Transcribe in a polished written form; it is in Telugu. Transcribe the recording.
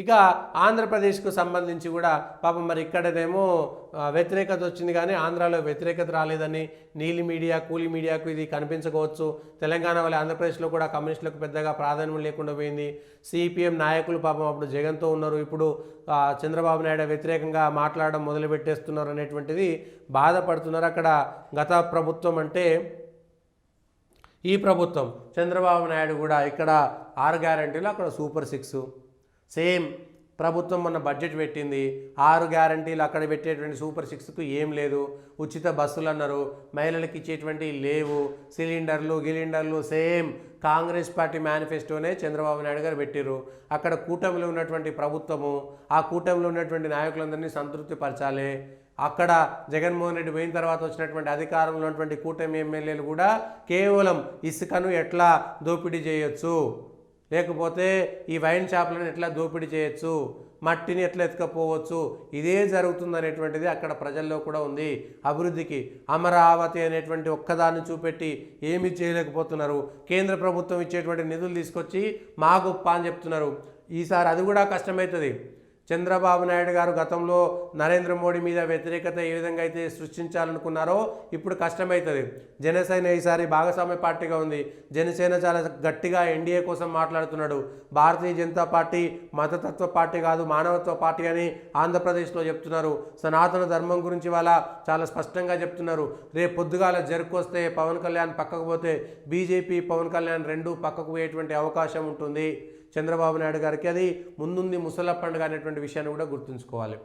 ఇక ఆంధ్రప్రదేశ్కు సంబంధించి కూడా పాపం మరి ఇక్కడనేమో వ్యతిరేకత వచ్చింది కానీ ఆంధ్రాలో వ్యతిరేకత రాలేదని నీలి మీడియా కూలి మీడియాకు ఇది కనిపించకపోవచ్చు. తెలంగాణ వల్ల ఆంధ్రప్రదేశ్లో కూడా కమ్యూనిస్టులకు పెద్దగా ప్రాధాన్యం లేకుండా పోయింది. సిపిఎం నాయకులు పాపం అప్పుడు జగన్తో ఉన్నారు, ఇప్పుడు చంద్రబాబు నాయుడు వ్యతిరేకంగా మాట్లాడడం మొదలుపెట్టేస్తున్నారు అనేటువంటిది బాధపడుతున్నారు. అక్కడ గత ప్రభుత్వం అంటే ఈ ప్రభుత్వం చంద్రబాబు నాయుడు కూడా ఇక్కడ 6 గ్యారంటీలు, అక్కడ సూపర్ 6 సేమ్. ప్రభుత్వం మొన్న బడ్జెట్ పెట్టింది, 6 గ్యారంటీలు, అక్కడ పెట్టేటువంటి సూపర్ 6కు ఏం లేదు. ఉచిత బస్సులు అన్నారు, మహిళలకు ఇచ్చేటువంటి లేవు. గిలిండర్లు సేమ్ కాంగ్రెస్ పార్టీ మేనిఫెస్టోనే చంద్రబాబు నాయుడు గారు పెట్టిర్రు. అక్కడ కూటమిలో ఉన్నటువంటి ప్రభుత్వము ఆ కూటమిలో ఉన్నటువంటి నాయకులందరినీ సంతృప్తి పరచాలి. అక్కడ జగన్మోహన్ రెడ్డి పోయిన తర్వాత వచ్చినటువంటి అధికారంలో ఉన్నటువంటి కూటమి ఎమ్మెల్యేలు కూడా కేవలం ఇసుకను ఎట్లా దోపిడీ చేయొచ్చు, లేకపోతే ఈ వైన్ షాపులను ఎట్లా దోపిడీ చేయొచ్చు, మట్టిని ఎట్లా ఎత్తుకపోవచ్చు, ఇదే జరుగుతుందనేటువంటిది అక్కడ ప్రజల్లో కూడా ఉంది. అభివృద్ధికి అమరావతి అనేటువంటి ఒక్కదాన్ని చూపెట్టి ఏమీ చేయలేకపోతున్నారు. కేంద్ర ప్రభుత్వం ఇచ్చేటువంటి నిధులు తీసుకొచ్చి మా గొప్ప అని చెప్తున్నారు. ఈసారి అది కూడా కష్టమవుతుంది. చంద్రబాబు నాయుడు గారు గతంలో నరేంద్ర మోడీ మీద వ్యతిరేకత ఏ విధంగా అయితే సృష్టించాలనుకున్నారో ఇప్పుడు కష్టమవుతుంది. జనసేన ఈసారి భాగస్వామ్య పార్టీగా ఉంది. జనసేన చాలా గట్టిగా ఎన్డీఏ కోసం మాట్లాడుతున్నాడు. భారతీయ జనతా పార్టీ మతతత్వ పార్టీ కాదు, మానవత్వ పార్టీ అని ఆంధ్రప్రదేశ్లో చెప్తున్నారు. సనాతన ధర్మం గురించి వాళ్ళ చాలా స్పష్టంగా చెప్తున్నారు. రేపు పొద్దుగాల జరుకొస్తే పవన్ కళ్యాణ్ పక్కకు పోతే బీజేపీ పవన్ కళ్యాణ్ రెండు పక్కకు పోయేటువంటి అవకాశం ఉంటుంది. చంద్రబాబు నాయుడు గారికి అది ముందుంది ముసల పండుగ అనేటువంటి విషయాన్ని కూడా గుర్తుంచుకోవాలి.